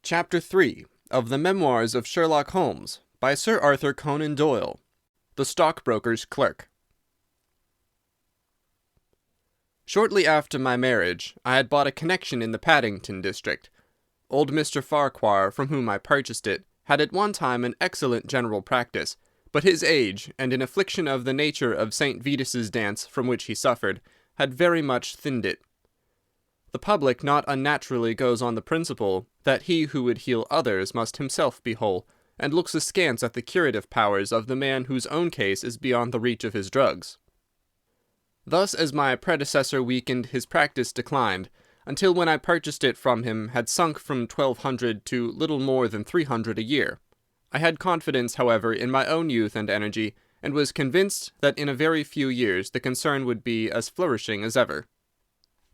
Chapter 3 of the Memoirs of Sherlock Holmes by Sir Arthur Conan Doyle, the stockbroker's clerk. Shortly after my marriage, I had bought a connection in the Paddington district. Old Mr. Farquhar, from whom I purchased it, had at one time an excellent general practice, but his age, and an affliction of the nature of St. Vitus's dance from which he suffered, had very much thinned it. The public not unnaturally goes on the principle that he who would heal others must himself be whole, and looks askance at the curative powers of the man whose own case is beyond the reach of his drugs. Thus, as my predecessor weakened, his practice declined, until when I purchased it from him had sunk from 1,200 to little more than 300 a year. I had confidence, however, in my own youth and energy, and was convinced that in a very few years the concern would be as flourishing as ever.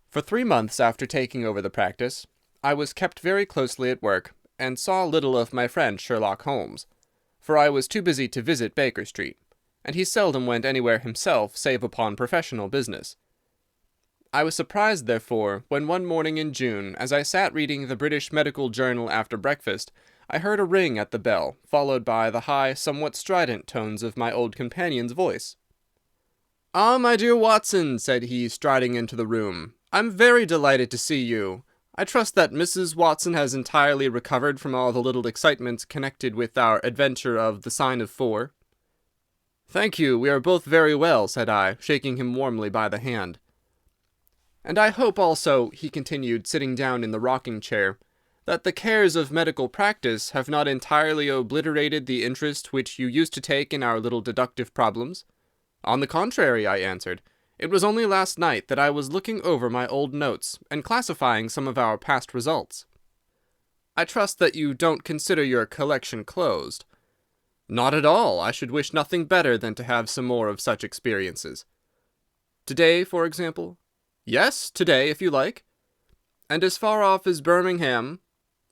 For 3 months after taking over the practice, I was kept very closely at work, and saw little of my friend Sherlock Holmes, for I was too busy to visit Baker Street, and he seldom went anywhere himself save upon professional business. I was surprised, therefore, when one morning in June, as I sat reading the British Medical Journal after breakfast, I heard a ring at the bell, followed by the high, somewhat strident tones of my old companion's voice. "Ah, my dear Watson," said he, striding into the room, "I'm very delighted to see you. I trust that Mrs. Watson has entirely recovered from all the little excitements connected with our adventure of the Sign of 4. "Thank you, we are both very well," said I, shaking him warmly by the hand. "And I hope also," he continued, sitting down in the rocking-chair, "that the cares of medical practice have not entirely obliterated the interest which you used to take in our little deductive problems." "On the contrary," I answered. "It was only last night that I was looking over my old notes and classifying some of our past results." "I trust that you don't consider your collection closed." "Not at all. I should wish nothing better than to have some more of such experiences." "Today, for example?" "Yes, today, if you like." "And as far off as Birmingham?"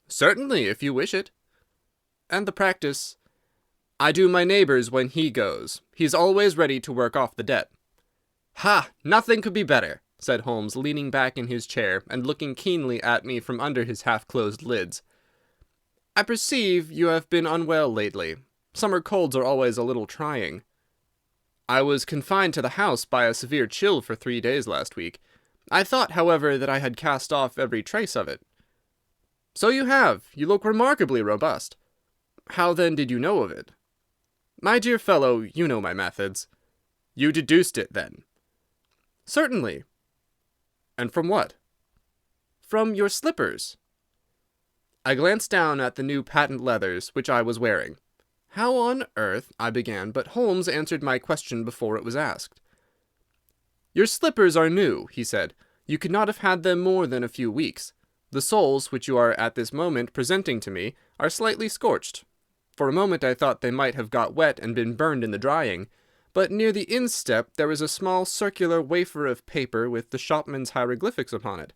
"Certainly, if you wish it." "And the practice?" "I do my neighbour's when he goes. He's always ready to work off the debt." "Ha! Nothing could be better," said Holmes, leaning back in his chair and looking keenly at me from under his half-closed lids. "I perceive you have been unwell lately. Summer colds are always a little trying." "I was confined to the house by a severe chill for 3 days last week. I thought, however, that I had cast off every trace of it." "So you have. You look remarkably robust." "How, then, did you know of it?" "My dear fellow, you know my methods." "You deduced it, then?" "Certainly." "And from what?" "From your slippers." I glanced down at the new patent leathers which I was wearing. "How on earth—" I began, but Holmes answered my question before it was asked. "Your slippers are new," he said. "You could not have had them more than a few weeks. The soles, which you are at this moment presenting to me, are slightly scorched. For a moment I thought they might have got wet and been burned in the drying, but near the instep there is a small circular wafer of paper with the shopman's hieroglyphics upon it.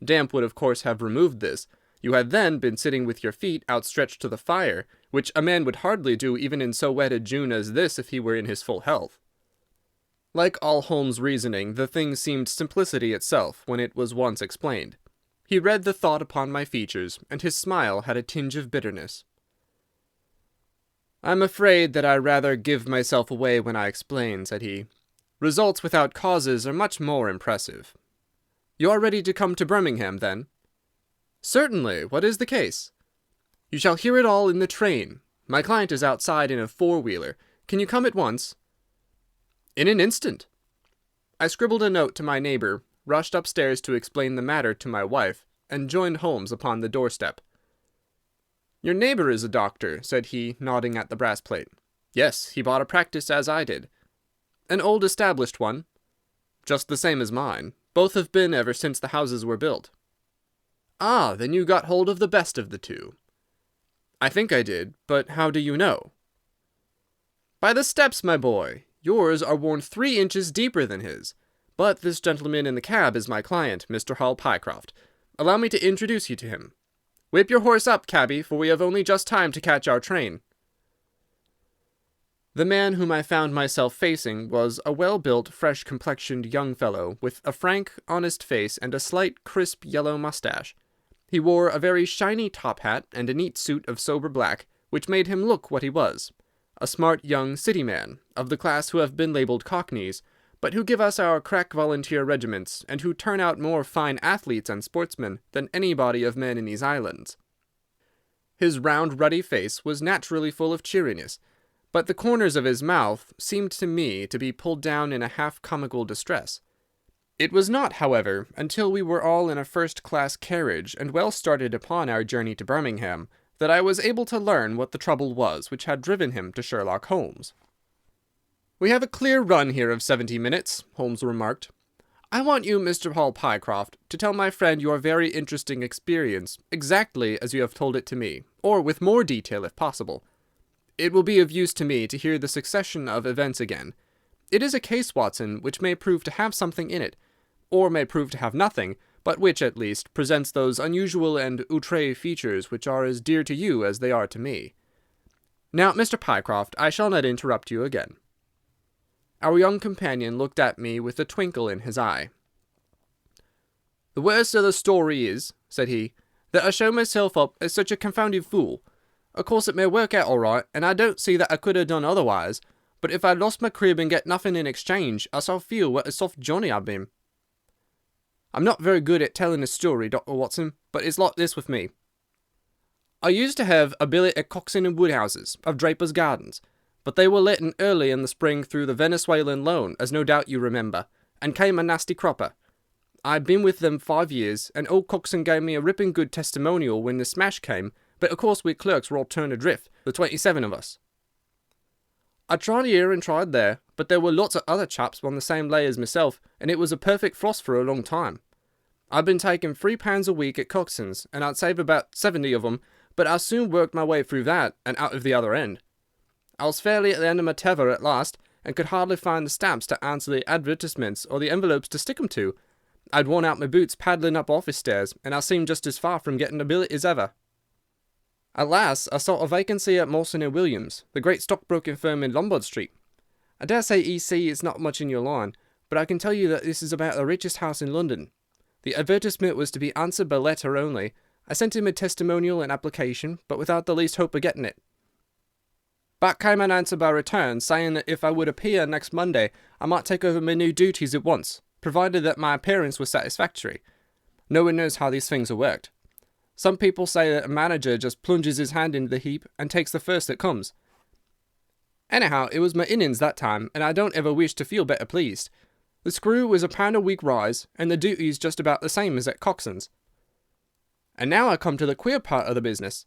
Damp would of course have removed this. You had then been sitting with your feet outstretched to the fire, which a man would hardly do even in so wet a June as this if he were in his full health." Like all Holmes' reasoning, the thing seemed simplicity itself when it was once explained. He read the thought upon my features, and his smile had a tinge of bitterness. "I'm afraid that I rather give myself away when I explain," said he. "Results without causes are much more impressive." "You are ready to come to Birmingham, then?" "Certainly. What is the case?" "You shall hear it all in the train. My client is outside in a four-wheeler. Can you come at once?" "In an instant." I scribbled a note to my neighbour, rushed upstairs to explain the matter to my wife, and joined Holmes upon the doorstep. "Your neighbour is a doctor," said he, nodding at the brass plate. "Yes, he bought a practice as I did." "An old established one?" "Just the same as mine. Both have been ever since the houses were built." "Ah, then you got hold of the best of the two." "I think I did, but how do you know?" "By the steps, my boy. Yours are worn 3 inches deeper than his. But this gentleman in the cab is my client, Mr. Hall Pycroft. Allow me to introduce you to him. Whip your horse up, cabby, for we have only just time to catch our train." The man whom I found myself facing was a well-built, fresh-complexioned young fellow, with a frank, honest face and a slight, crisp, yellow moustache. He wore a very shiny top hat and a neat suit of sober black, which made him look what he was, a smart young city man, of the class who have been labelled cockneys, but who give us our crack volunteer regiments, and who turn out more fine athletes and sportsmen than any body of men in these islands. His round, ruddy face was naturally full of cheeriness, but the corners of his mouth seemed to me to be pulled down in a half-comical distress. It was not, however, until we were all in a first-class carriage and well started upon our journey to Birmingham, that I was able to learn what the trouble was which had driven him to Sherlock Holmes. "We have a clear run here of 70 minutes," Holmes remarked. "I want you, Mr. Hall Pycroft, to tell my friend your very interesting experience, exactly as you have told it to me, or with more detail if possible. It will be of use to me to hear the succession of events again. It is a case, Watson, which may prove to have something in it, or may prove to have nothing, but which, at least, presents those unusual and outre features which are as dear to you as they are to me. Now, Mr. Pycroft, I shall not interrupt you again." Our young companion looked at me with a twinkle in his eye. "The worst of the story is," said he, "that I show myself up as such a confounded fool. Of course it may work out all right, and I don't see that I could have done otherwise, but if I lost my crib and get nothing in exchange, I shall feel what a soft Johnny I've been. I'm not very good at telling a story, Dr. Watson, but it's like this with me. I used to have a billet at Coxon and Woodhouse's, of Draper's Gardens, but they were letting early in the spring through the Venezuelan loan, as no doubt you remember, and came a nasty cropper. I'd been with them 5 years, and old Coxon gave me a ripping good testimonial when the smash came, but of course we clerks were all turned adrift, the 27 of us. I tried here and tried there, but there were lots of other chaps on the same lay as myself, and it was a perfect frost for a long time. I'd been taking £3 a week at Coxon's, and I'd save about 70 of 'em, but I soon worked my way through that, and out of the other end. I was fairly at the end of my tether at last, and could hardly find the stamps to answer the advertisements or the envelopes to stick 'em to. I'd worn out my boots paddling up office stairs, and I seemed just as far from getting a billet as ever. At last I saw a vacancy at Mawson and Williams, the great stockbroking firm in Lombard Street. I dare say EC is not much in your line, but I can tell you that this is about the richest house in London. The advertisement was to be answered by letter only. I sent him a testimonial and application, but without the least hope of getting it. Back came an answer by return, saying that if I would appear next Monday, I might take over my new duties at once, provided that my appearance was satisfactory. No one knows how these things are worked. Some people say that a manager just plunges his hand into the heap and takes the first that comes. Anyhow, it was my innings that time, and I don't ever wish to feel better pleased. The screw was £1 a week rise, and the duties just about the same as at Coxon's. And now I come to the queer part of the business.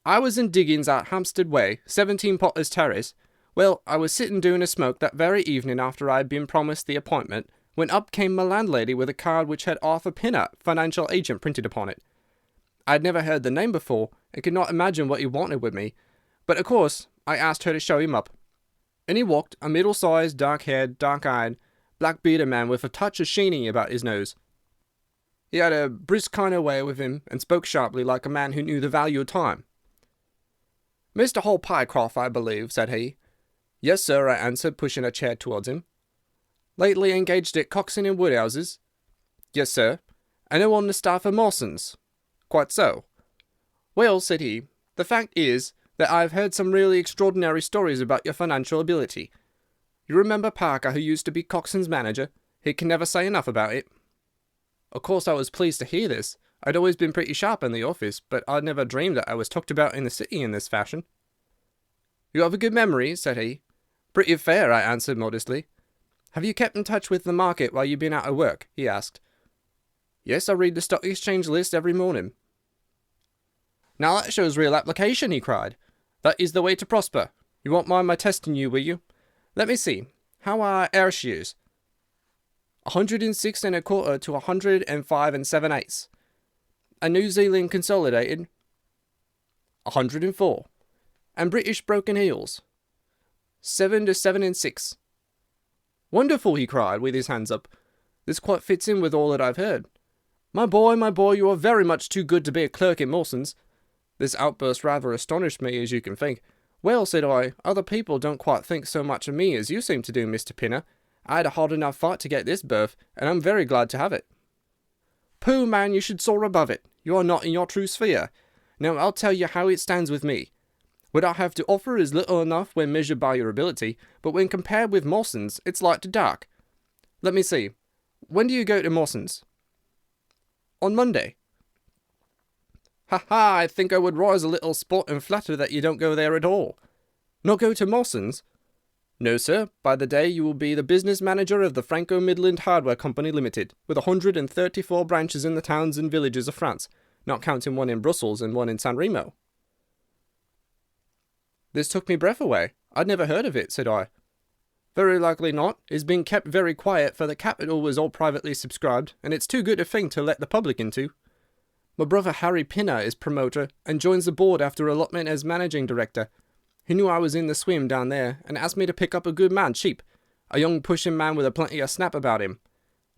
I was in diggings out Hampstead Way, 17 Potter's Terrace. Well, I was sitting doing a smoke that very evening after I had been promised the appointment, when up came my landlady with a card which had Arthur Pinner, financial agent, printed upon it. I had never heard the name before, and could not imagine what he wanted with me, but of course I asked her to show him up. And he walked, a middle-sized, dark-haired, dark-eyed, black-bearded man with a touch of sheeny about his nose. He had a brisk kind of way with him, and spoke sharply like a man who knew the value of time. "Mr. Hall Pycroft, I believe," said he. "Yes, sir," I answered, pushing a chair towards him. "Lately engaged at Coxon and Woodhouse's?" "Yes, sir." "And now on the staff of Mawson's?" "Quite so." "Well," said he, "the fact is that I have heard some really extraordinary stories about your financial ability. You remember Parker, who used to be Coxon's manager? He can never say enough about it." Of course I was pleased to hear this. I'd always been pretty sharp in the office, but I'd never dreamed that I was talked about in the city in this fashion. "You have a good memory," said he. "Pretty fair," I answered modestly. "Have you kept in touch with the market while you've been out of work?" he asked. "Yes, I read the Stock Exchange list every morning." "Now that shows real application," he cried. "That is the way to prosper. You won't mind my testing you, will you? Let me see. How are our shares?" 106 1/4 to 105 7/8. And New Zealand Consolidated? 104. And British Broken Hills? 7 to 7 6. "Wonderful!" he cried, with his hands up. "This quite fits in with all that I've heard. My boy, you are very much too good to be a clerk in Mawson's." This outburst rather astonished me, as you can think. "Well," said I, "other people don't quite think so much of me as you seem to do, Mr. Pinner. I had a hard enough fight to get this berth, and I'm very glad to have it." "Pooh, man, you should soar above it. You are not in your true sphere. Now I'll tell you how it stands with me. What I have to offer is little enough when measured by your ability, but when compared with Mawson's, it's light to dark. Let me see. When do you go to Mawson's? On Monday. Ha! I think I would rise a little spot and flatter that you don't go there at all. Not go to Mawson's? No, sir. By the day you will be the business manager of the Franco-Midland Hardware Company Limited, with 134 branches in the towns and villages of France, not counting one in Brussels and one in San Remo. This took me breath away. I'd never heard of it, said I. Very likely not. It's been kept very quiet, for the capital was all privately subscribed, and it's too good a thing to let the public into. My brother Harry Pinner is promoter, and joins the board after allotment as managing director. He knew I was in the swim down there, and asked me to pick up a good man cheap, a young pushing man with a plenty of snap about him.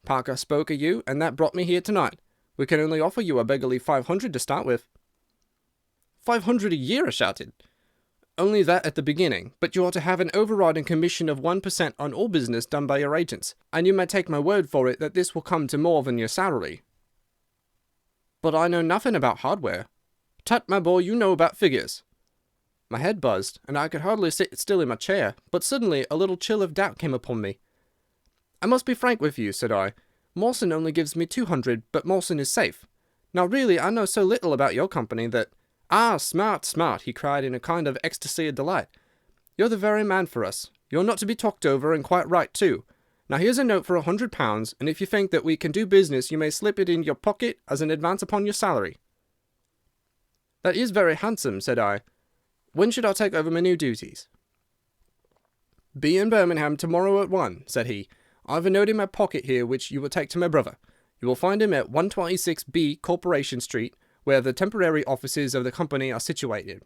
Parker spoke of you, and that brought me here tonight. We can only offer you a beggarly 500 to start with. 500 a year, I shouted. Only that at the beginning, but you ought to have an overriding commission of 1% on all business done by your agents, and you may take my word for it that this will come to more than your salary. But I know nothing about hardware. Tut, my boy, you know about figures. My head buzzed, and I could hardly sit still in my chair, but suddenly a little chill of doubt came upon me. I must be frank with you, said I. Mawson only gives me 200, but Mawson is safe. Now really, I know so little about your company that— Ah, smart, smart, he cried in a kind of ecstasy of delight. You're the very man for us. You're not to be talked over, and quite right, too. Now here's a note for £100, and if you think that we can do business, you may slip it in your pocket as an advance upon your salary. That is very handsome, said I. When should I take over my new duties? Be in Birmingham tomorrow at 1, said he. I've a note in my pocket here which you will take to my brother. You will find him at 126B Corporation Street, where the temporary offices of the company are situated.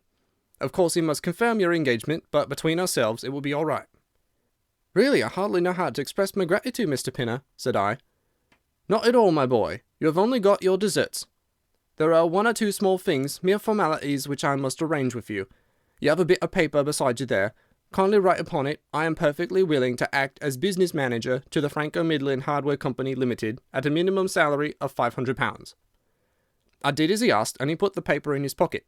Of course, he must confirm your engagement, but between ourselves it will be all right. Really, I hardly know how to express my gratitude, Mr. Pinner, said I. Not at all, my boy. You have only got your deserts. There are one or two small things, mere formalities, which I must arrange with you. You have a bit of paper beside you there. Kindly write upon it, I am perfectly willing to act as business manager to the Franco-Midland Hardware Company Limited at a minimum salary of £500. I did as he asked, and he put the paper in his pocket.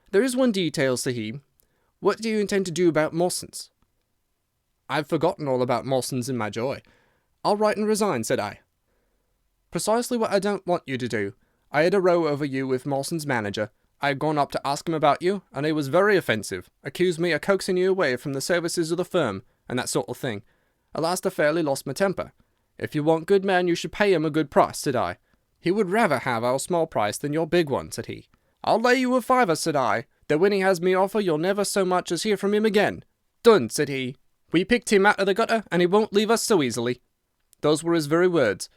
There is one detail, said he. What do you intend to do about Mawson's? I've forgotten all about Mawson's in my joy. I'll write and resign, said I. Precisely what I don't want you to do. I had a row over you with Mawson's manager. I had gone up to ask him about you, and he was very offensive, accused me of coaxing you away from the services of the firm, and that sort of thing. At last I fairly lost my temper. If you want good men, you should pay him a good price, said I. He would rather have our small price than your big one, said he. I'll lay you a fiver, said I, that when he has me offer, you'll never so much as hear from him again. Done, said he. We picked him out of the gutter, and he won't leave us so easily. Those were his very words.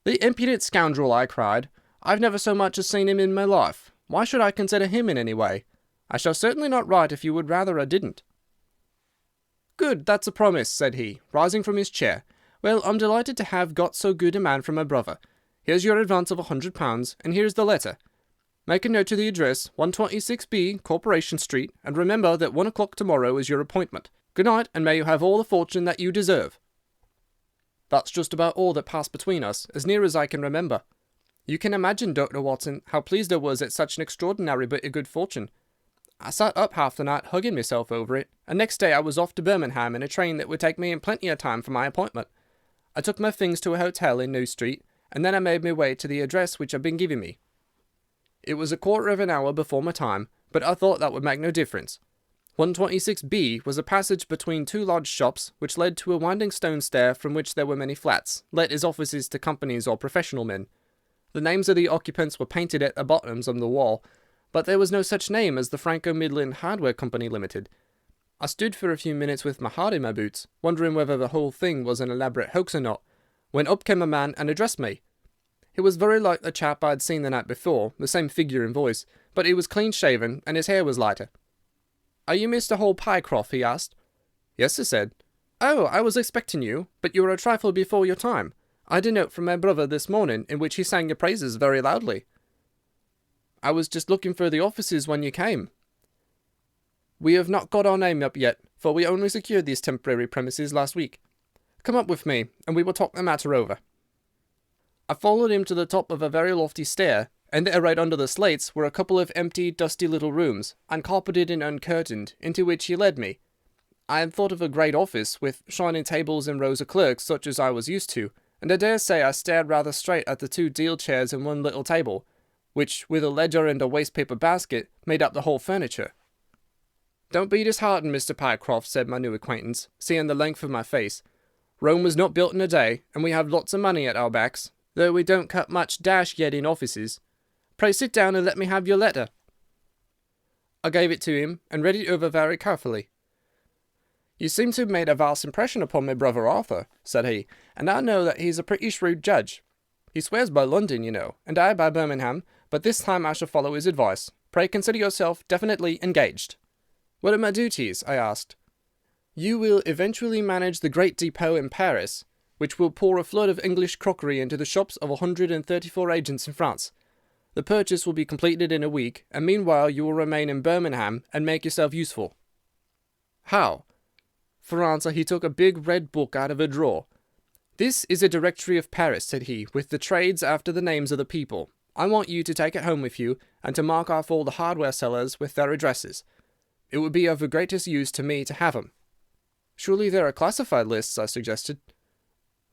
The impudent scoundrel, I cried. I've never so much as seen him in my life. Why should I consider him in any way? I shall certainly not write if you would rather I didn't. Good, that's a promise, said he, rising from his chair. Well, I'm delighted to have got so good a man from my brother. Here's your advance of £100, and here's the letter. Make a note to the address, 126B, Corporation Street, and remember that 1 o'clock tomorrow is your appointment. Good night, and may you have all the fortune that you deserve. That's just about all that passed between us, as near as I can remember. You can imagine, Dr. Watson, how pleased I was at such an extraordinary bit of good fortune. I sat up half the night hugging myself over it, and next day I was off to Birmingham in a train that would take me in plenty of time for my appointment. I took my things to a hotel in New Street, and then I made my way to the address which had been given me. It was a quarter of an hour before my time, but I thought that would make no difference. 126B was a passage between two large shops, which led to a winding stone stair from which there were many flats, let as offices to companies or professional men. The names of the occupants were painted at the bottoms of the wall, but there was no such name as the Franco-Midland Hardware Company Limited. I stood for a few minutes with my heart in my boots, wondering whether the whole thing was an elaborate hoax or not, when up came a man and addressed me. He was very like the chap I had seen the night before, the same figure and voice, but he was clean-shaven, and his hair was lighter. "Are you Mr. Hall Pycroft?" he asked. "Yes," I said. "Oh, I was expecting you, but you were a trifle before your time. I had a note from my brother this morning, in which he sang your praises very loudly." "I was just looking for the offices when you came." "We have not got our name up yet, for we only secured these temporary premises last week. Come up with me, and we will talk the matter over." I followed him to the top of a very lofty stair, and there right under the slates were a couple of empty, dusty little rooms, uncarpeted and uncurtained, into which he led me. I had thought of a great office, with shining tables and rows of clerks, such as I was used to, and I dare say I stared rather straight at the 2 deal chairs and one little table, which, with a ledger and a waste-paper basket, made up the whole furniture. "Don't be disheartened, Mr. Pycroft," said my new acquaintance, seeing the length of my face. "Rome was not built in a day, and we have lots of money at our backs, though we don't cut much dash yet in offices. Pray sit down and let me have your letter." I gave it to him, and read it over very carefully. "You seem to have made a vast impression upon my brother Arthur," said he, "and I know that he's a pretty shrewd judge. He swears by London, you know, and I by Birmingham, but this time I shall follow his advice. Pray consider yourself definitely engaged." "What are my duties?" I asked. "You will eventually manage the great depot in Paris, which will pour a flood of English crockery into the shops of 134 agents in France. The purchase will be completed in a week, and meanwhile you will remain in Birmingham and make yourself useful." "How?" For answer he took a big red book out of a drawer. "This is a directory of Paris," said he, "with the trades after the names of the people. I want you to take it home with you, and to mark off all the hardware sellers with their addresses. It would be of the greatest use to me to have 'em." "Surely there are classified lists," I suggested.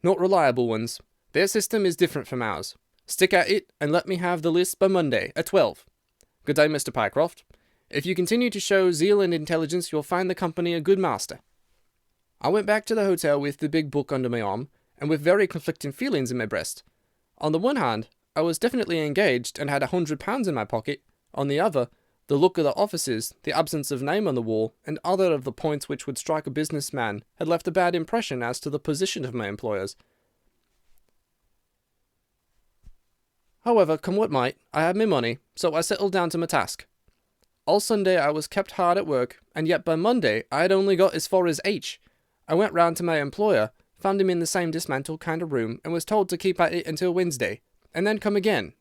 "Not reliable ones. Their system is different from ours. Stick at it, and let me have the list by Monday at 12. Good day, Mr. Pycroft. If you continue to show zeal and intelligence, you'll find the company a good master." I went back to the hotel with the big book under my arm, and with very conflicting feelings in my breast. On the one hand, I was definitely engaged, and had £100 in my pocket. On the other, the look of the offices, the absence of name on the wall, and other of the points which would strike a business man, had left a bad impression as to the position of my employers. However, come what might, I had my money, so I settled down to my task. All Sunday I was kept hard at work, and yet by Monday I had only got as far as H. I went round to my employer, found him in the same dismantled kind of room, and was told to keep at it until Wednesday, and then come again.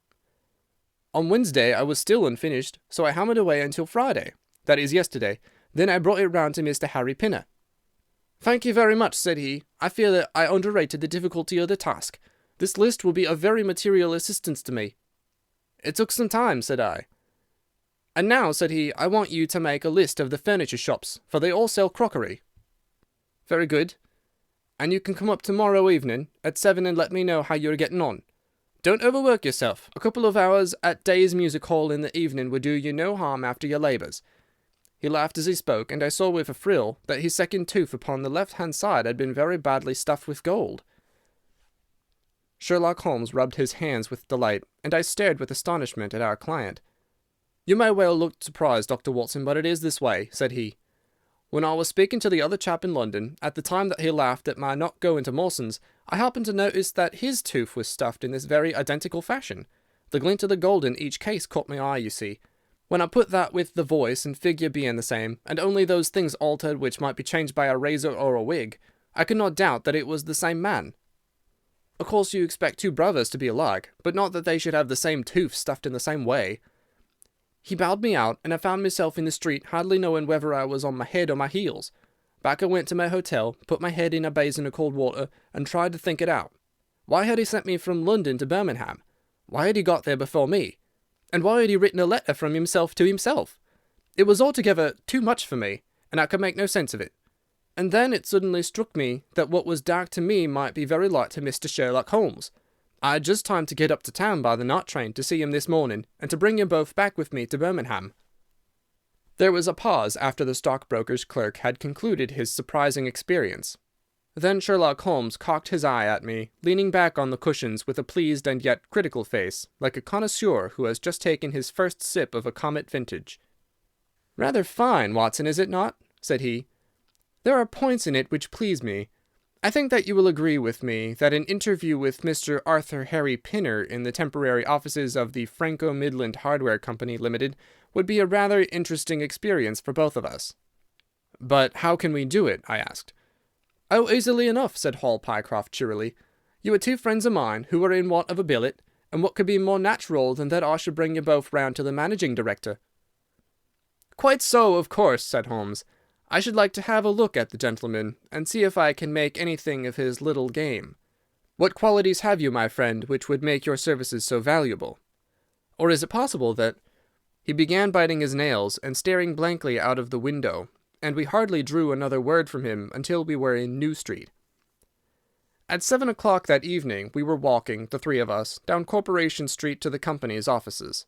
On Wednesday I was still unfinished, so I hammered away until Friday, that is yesterday. Then I brought it round to Mr. Harry Pinner. "Thank you very much," said he. "I fear that I underrated the difficulty of the task. This list will be of very material assistance to me." "It took some time," said I. "And now," said he, "I want you to make a list of the furniture shops, for they all sell crockery." "Very good. And you can come up tomorrow evening at 7 and let me know how you are getting on. Don't overwork yourself. A couple of hours at Day's Music Hall in the evening would do you no harm after your labours." He laughed as he spoke, and I saw with a thrill that his second tooth upon the left-hand side had been very badly stuffed with gold. Sherlock Holmes rubbed his hands with delight, and I stared with astonishment at our client. "You may well look surprised, Dr. Watson, but it is this way," said he. "When I was speaking to the other chap in London, at the time that he laughed at my not going to Mawson's, I happened to notice that his tooth was stuffed in this very identical fashion. The glint of the gold in each case caught my eye, you see. When I put that with the voice and figure being the same, and only those things altered which might be changed by a razor or a wig, I could not doubt that it was the same man. Of course you expect 2 brothers to be alike, but not that they should have the same tooth stuffed in the same way." He bowed me out, and I found myself in the street, hardly knowing whether I was on my head or my heels. Back I went to my hotel, put my head in a basin of cold water, and tried to think it out. Why had he sent me from London to Birmingham? Why had he got there before me? And why had he written a letter from himself to himself? It was altogether too much for me, and I could make no sense of it. And then it suddenly struck me that what was dark to me might be very light to Mr. Sherlock Holmes. I had just time to get up to town by the night train to see him this morning, and to bring you both back with me to Birmingham." There was a pause after the stockbroker's clerk had concluded his surprising experience. Then Sherlock Holmes cocked his eye at me, leaning back on the cushions with a pleased and yet critical face, like a connoisseur who has just taken his first sip of a Comet vintage. "Rather fine, Watson, is it not?" said he. "There are points in it which please me. I think that you will agree with me that an interview with Mr. Arthur Harry Pinner in the temporary offices of the Franco-Midland Hardware Company Limited would be a rather interesting experience for both of us." "But how can we do it?" I asked. "Oh, easily enough," said Hall Pycroft cheerily. "You are 2 friends of mine who are in want of a billet, and what could be more natural than that I should bring you both round to the managing director?" "Quite so, of course," said Holmes. "I should like to have a look at the gentleman, and see if I can make anything of his little game." What qualities have you, my friend, which would make your services so valuable? Or is it possible that—" He began biting his nails and staring blankly out of the window, and we hardly drew another word from him until we were in New Street. At 7 o'clock that evening we were walking, the three of us, down Corporation Street to the company's offices.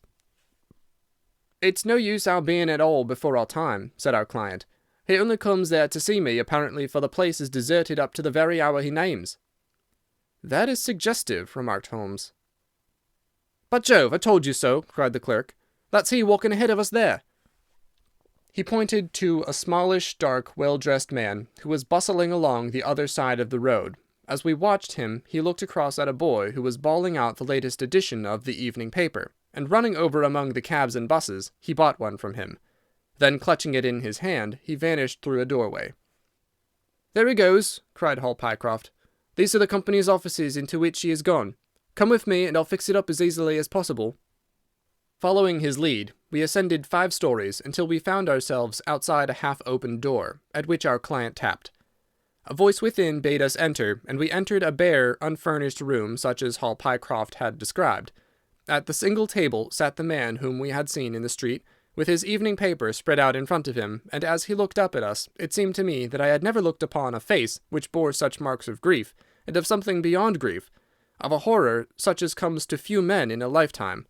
"It's no use our being at all before our time," said our client. "He only comes there to see me, apparently, for the place is deserted up to the very hour he names." "That is suggestive," remarked Holmes. "By Jove, I told you so!" cried the clerk. "That's he walking ahead of us there." He pointed to a smallish, dark, well-dressed man who was bustling along the other side of the road. As we watched him, he looked across at a boy who was bawling out the latest edition of the evening paper, and running over among the cabs and buses, he bought one from him. Then, clutching it in his hand, he vanished through a doorway. "There he goes!" cried Hall Pycroft. "These are the company's offices into which he has gone. Come with me, and I'll fix it up as easily as possible." Following his lead, we ascended 5 stories until we found ourselves outside a half-opened door, at which our client tapped. A voice within bade us enter, and we entered a bare, unfurnished room such as Hall Pycroft had described. At the single table sat the man whom we had seen in the street, with his evening paper spread out in front of him, and as he looked up at us, it seemed to me that I had never looked upon a face which bore such marks of grief, and of something beyond grief, of a horror such as comes to few men in a lifetime.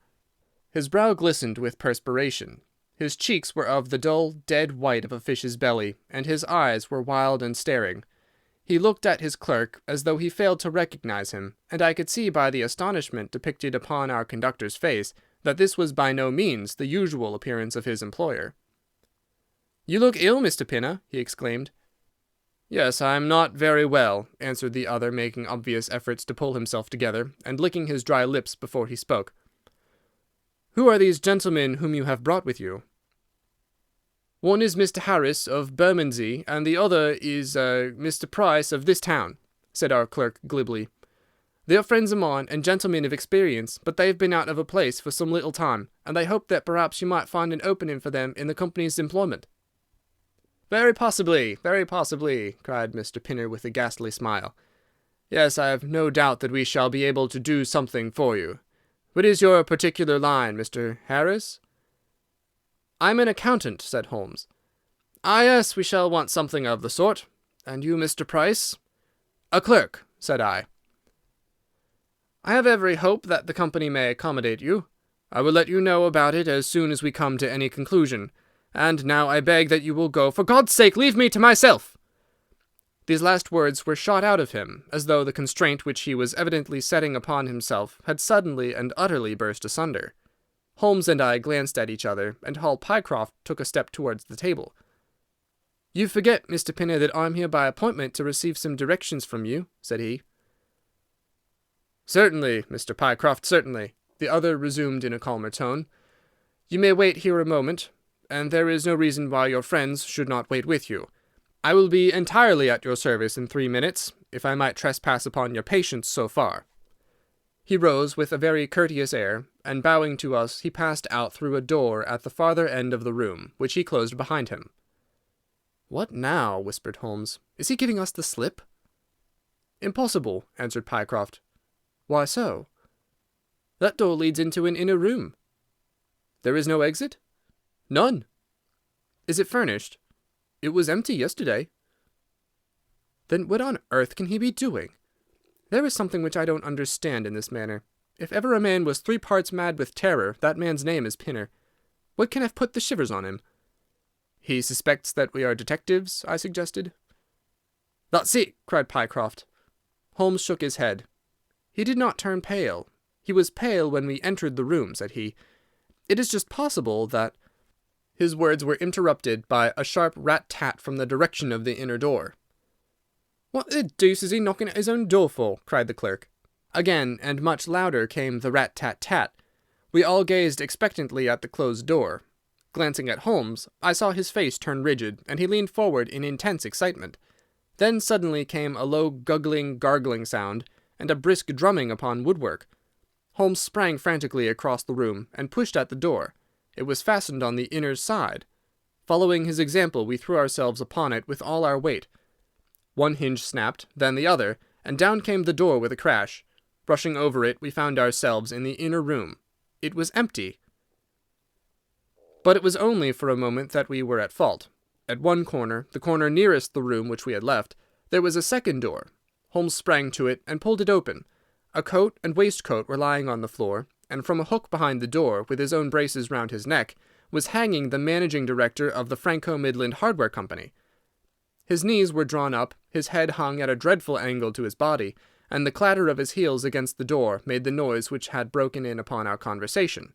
His brow glistened with perspiration. His cheeks were of the dull, dead white of a fish's belly, and his eyes were wild and staring. He looked at his clerk as though he failed to recognize him, and I could see by the astonishment depicted upon our conductor's face that this was by no means the usual appearance of his employer. "You look ill, Mr. Pinner," he exclaimed. "Yes, I am not very well," answered the other, making obvious efforts to pull himself together, and licking his dry lips before he spoke. "Who are these gentlemen whom you have brought with you?" "One is Mr. Harris of Bermondsey, and the other is Mr. Price of this town," said our clerk glibly. "They are friends of mine and gentlemen of experience, but they have been out of a place for some little time, and they hoped that perhaps you might find an opening for them in the company's employment." Very possibly," cried Mr. Pinner with a ghastly smile. "Yes, I have no doubt that we shall be able to do something for you. What is your particular line, Mr. Harris?" "I'm an accountant," said Holmes. "Ah, yes, we shall want something of the sort. And you, Mr. Price?" "A clerk," said I. "I have every hope that the company may accommodate you. I will let you know about it as soon as we come to any conclusion. And now I beg that you will go. For God's sake, leave me to myself!" These last words were shot out of him, as though the constraint which he was evidently setting upon himself had suddenly and utterly burst asunder. Holmes and I glanced at each other, and Hall Pycroft took a step towards the table. "You forget, Mr. Pinner, that I'm here by appointment to receive some directions from you," said he. "Certainly, Mr. Pycroft, certainly," the other resumed in a calmer tone. "You may wait here a moment, and there is no reason why your friends should not wait with you. I will be entirely at your service in 3 minutes, if I might trespass upon your patience so far." He rose with a very courteous air, and bowing to us, he passed out through a door at the farther end of the room, which he closed behind him. "What now?" whispered Holmes. "Is he giving us the slip?" "Impossible," answered Pycroft. "Why so?" "That door leads into an inner room." "There is no exit?" "None." "Is it furnished?" "It was empty yesterday." "Then what on earth can he be doing? There is something which I don't understand in this manner. If ever a man was 3 parts mad with terror, that man's name is Pinner. What can have put the shivers on him?" "He suspects that we are detectives," I suggested. "That's it," cried Pycroft. Holmes shook his head. "He did not turn pale. He was pale when we entered the room," said he. "It is just possible that—" His words were interrupted by a sharp rat-tat from the direction of the inner door. "What the deuce is he knocking at his own door for?" cried the clerk. Again, and much louder, came the rat-tat-tat. We all gazed expectantly at the closed door. Glancing at Holmes, I saw his face turn rigid, and he leaned forward in intense excitement. Then suddenly came a low guggling, gargling sound, and a brisk drumming upon woodwork. Holmes sprang frantically across the room, and pushed at the door. It was fastened on the inner side. Following his example, we threw ourselves upon it with all our weight. One hinge snapped, then the other, and down came the door with a crash. Rushing over it, we found ourselves in the inner room. It was empty. But it was only for a moment that we were at fault. At one corner, the corner nearest the room which we had left, there was a second door. Holmes sprang to it and pulled it open. A coat and waistcoat were lying on the floor, and from a hook behind the door, with his own braces round his neck, was hanging the managing director of the Franco-Midland Hardware Company. His knees were drawn up, his head hung at a dreadful angle to his body, and the clatter of his heels against the door made the noise which had broken in upon our conversation.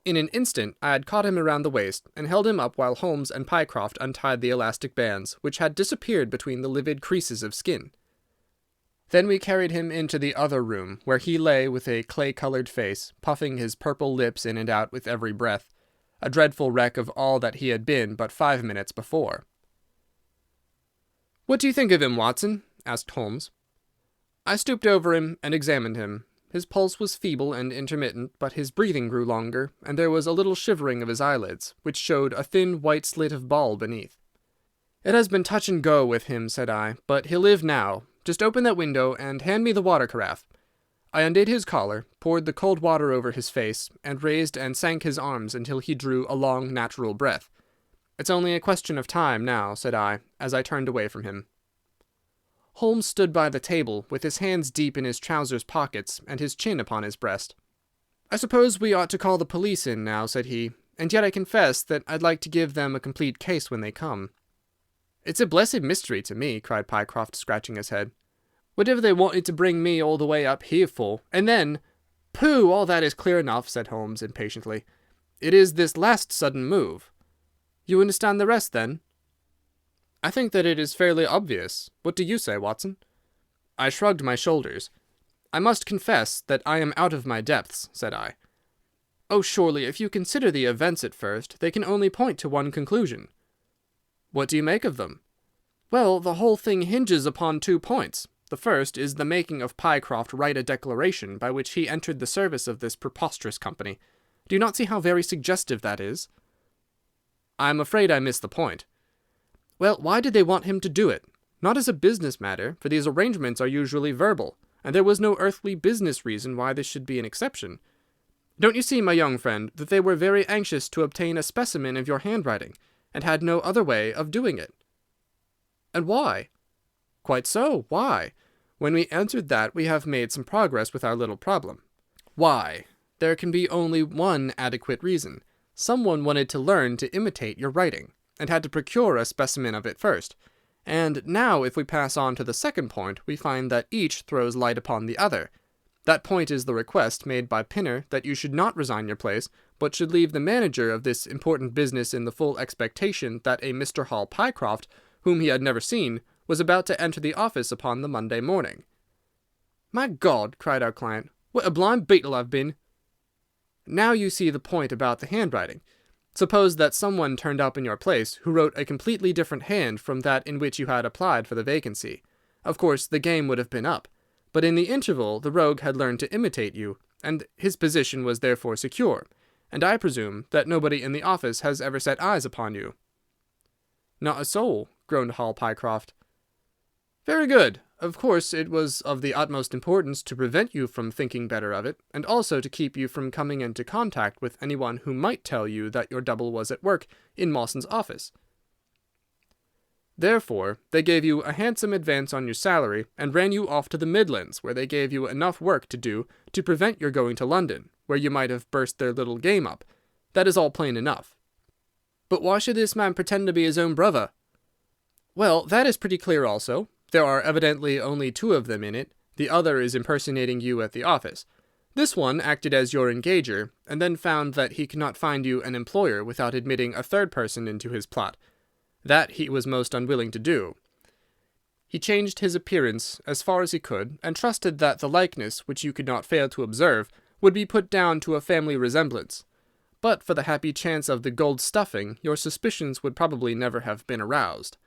In an instant I had caught him around the waist, and held him up while Holmes and Pycroft untied the elastic bands, which had disappeared between the livid creases of skin. Then we carried him into the other room, where he lay with a clay-coloured face, puffing his purple lips in and out with every breath, a dreadful wreck of all that he had been but 5 minutes before. "What do you think of him, Watson?" asked Holmes. I stooped over him and examined him. His pulse was feeble and intermittent, but his breathing grew longer, and there was a little shivering of his eyelids, which showed a thin white slit of ball beneath. "It has been touch and go with him," said I, "but he'll live now. Just open that window and hand me the water carafe." I undid his collar, poured the cold water over his face, and raised and sank his arms until he drew a long, natural breath. "It's only a question of time now," said I, as I turned away from him. Holmes stood by the table, with his hands deep in his trousers pockets and his chin upon his breast. "I suppose we ought to call the police in now," said he, "and yet I confess that I'd like to give them a complete case when they come." "It's a blessed mystery to me," cried Pycroft, scratching his head. "Whatever they wanted to bring me all the way up here for, and then—" "Pooh, all that is clear enough," said Holmes impatiently. "It is this last sudden move. You understand the rest, then?" "I think that it is fairly obvious. What do you say, Watson?" I shrugged my shoulders. "I must confess that I am out of my depths," said I. "Oh, surely, if you consider the events at first, they can only point to one conclusion." "What do you make of them?" "Well, the whole thing hinges upon 2 points. The first is the making of Pycroft write a declaration by which he entered the service of this preposterous company. Do you not see how very suggestive that is?" "I am afraid I miss the point." "Well, why did they want him to do it? Not as a business matter, for these arrangements are usually verbal, and there was no earthly business reason why this should be an exception. Don't you see, my young friend, that they were very anxious to obtain a specimen of your handwriting, and had no other way of doing it?" "And why?" "Quite so. Why? When we answered that, we have made some progress with our little problem. Why? There can be only one adequate reason. Someone wanted to learn to imitate your writing, and had to procure a specimen of it first. And now, if we pass on to the second point, we find that each throws light upon the other. That point is the request made by Pinner that you should not resign your place, but should leave the manager of this important business in the full expectation that a Mr. Hall Pycroft, whom he had never seen, was about to enter the office upon the Monday morning." "My God!" cried our client, "what a blind beetle I've been!" "Now you see the point about the handwriting. Suppose that someone turned up in your place who wrote a completely different hand from that in which you had applied for the vacancy. Of course, the game would have been up. But in the interval the rogue had learned to imitate you, and his position was therefore secure, and I presume that nobody in the office has ever set eyes upon you." "Not a soul," groaned Hall Pycroft. "Very good. Of course it was of the utmost importance to prevent you from thinking better of it, and also to keep you from coming into contact with anyone who might tell you that your double was at work in Mawson's office. Therefore they gave you a handsome advance on your salary, and ran you off to the Midlands, where they gave you enough work to do to prevent your going to London, where you might have burst their little game up. That is all plain enough." "But why should this man pretend to be his own brother?" "Well, that is pretty clear also. There are evidently only 2 of them in it. The other is impersonating you at the office. This one acted as your engager, and then found that he could not find you an employer without admitting a third person into his plot. That he was most unwilling to do. He changed his appearance as far as he could, and trusted that the likeness, which you could not fail to observe, would be put down to a family resemblance. But for the happy chance of the gold stuffing, your suspicions would probably never have been aroused."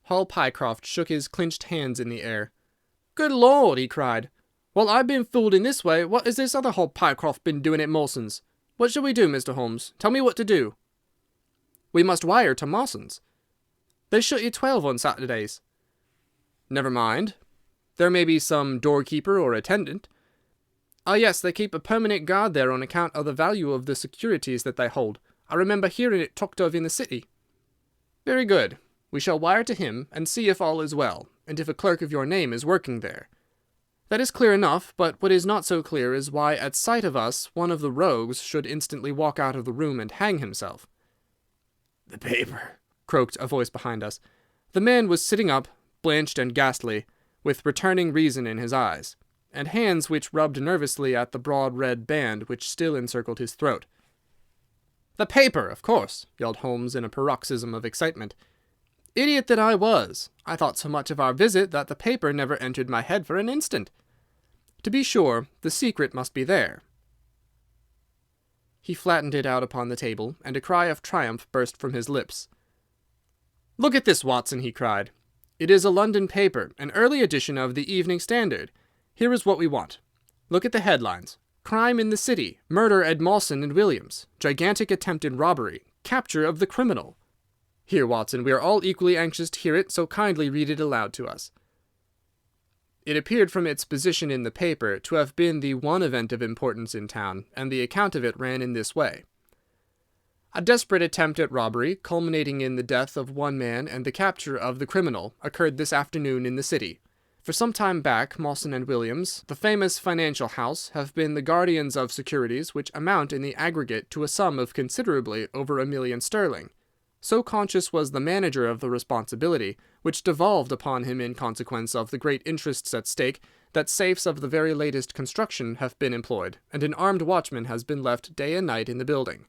Hall Pycroft shook his clenched hands in the air. "Good Lord!" he cried. "While I've been fooled in this way, what has this other Hall Pycroft been doing at Mawson's? What shall we do, Mr. Holmes? Tell me what to do." "We must wire to Mawson's." "They shut at 12 on Saturdays." "Never mind." There may be some doorkeeper or attendant. Ah, yes, they keep a permanent guard there on account of the value of the securities that they hold. I remember hearing it talked of in the city. Very good. We shall wire to him and see if all is well, and if a clerk of your name is working there. That is clear enough, but what is not so clear is why at sight of us one of the rogues should instantly walk out of the room and hang himself. The paper, croaked a voice behind us. The man was sitting up, blanched and ghastly, with returning reason in his eyes, and hands which rubbed nervously at the broad red band which still encircled his throat. "The paper, of course," yelled Holmes in a paroxysm of excitement. "Idiot that I was! I thought so much of our visit that the paper never entered my head for an instant. To be sure, the secret must be there." He flattened it out upon the table, and a cry of triumph burst from his lips. "Look at this, Watson," he cried. "It is a London paper, an early edition of the Evening Standard. Here is what we want. Look at the headlines. Crime in the City. Murder at Mawson and Williams. Gigantic attempted robbery. Capture of the criminal. Here, Watson, we are all equally anxious to hear it, so kindly read it aloud to us." It appeared from its position in the paper to have been the one event of importance in town, and the account of it ran in this way. A desperate attempt at robbery, culminating in the death of one man and the capture of the criminal, occurred this afternoon in the city. For some time back, Mawson and Williams, the famous financial house, have been the guardians of securities which amount in the aggregate to a sum of considerably over £1 million. So conscious was the manager of the responsibility, which devolved upon him in consequence of the great interests at stake, that safes of the very latest construction have been employed, and an armed watchman has been left day and night in the building.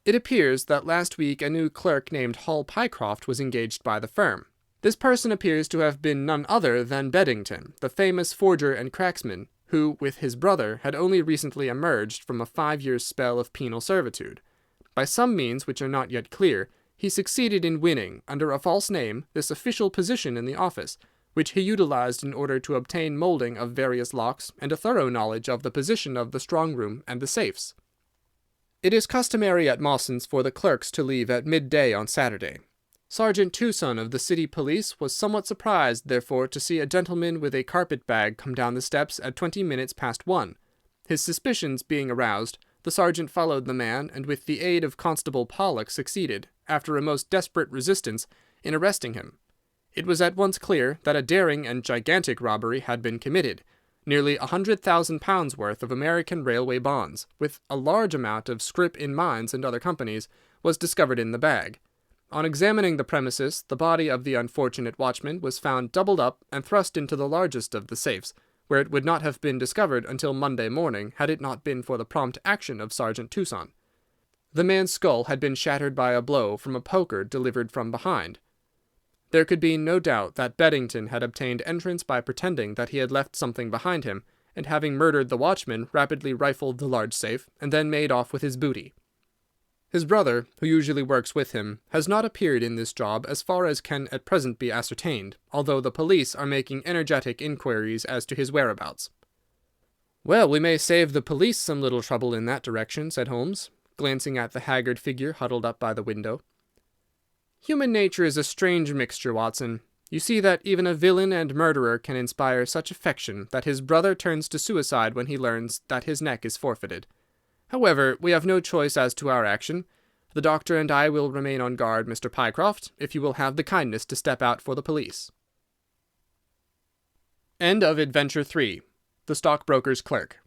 It appears that last week a new clerk named Hall Pycroft was engaged by the firm. This person appears to have been none other than Beddington, the famous forger and cracksman, who, with his brother, had only recently emerged from a 5 years' spell of penal servitude. By some means which are not yet clear, he succeeded in winning, under a false name, this official position in the office, which he utilized in order to obtain moulding of various locks and a thorough knowledge of the position of the strong-room and the safes. It is customary at Mawson's for the clerks to leave at midday on Saturday. Sergeant Tucson of the city police was somewhat surprised, therefore, to see a gentleman with a carpet-bag come down the steps at 20 minutes past 1. His suspicions being aroused, the sergeant followed the man, and with the aid of Constable Pollock succeeded, after a most desperate resistance, in arresting him. It was at once clear that a daring and gigantic robbery had been committed. Nearly £100,000 worth of American railway bonds, with a large amount of scrip in mines and other companies, was discovered in the bag. On examining the premises, the body of the unfortunate watchman was found doubled up and thrust into the largest of the safes, where it would not have been discovered until Monday morning had it not been for the prompt action of Sergeant Tucson. The man's skull had been shattered by a blow from a poker delivered from behind. There could be no doubt that Beddington had obtained entrance by pretending that he had left something behind him, and having murdered the watchman, rapidly rifled the large safe, and then made off with his booty. His brother, who usually works with him, has not appeared in this job as far as can at present be ascertained, although the police are making energetic inquiries as to his whereabouts. "Well, we may save the police some little trouble in that direction," said Holmes, glancing at the haggard figure huddled up by the window. "Human nature is a strange mixture, Watson. You see that even a villain and murderer can inspire such affection that his brother turns to suicide when he learns that his neck is forfeited. However, we have no choice as to our action. The doctor and I will remain on guard, Mr. Pycroft, if you will have the kindness to step out for the police." End of Adventure 3. The Stockbroker's Clerk.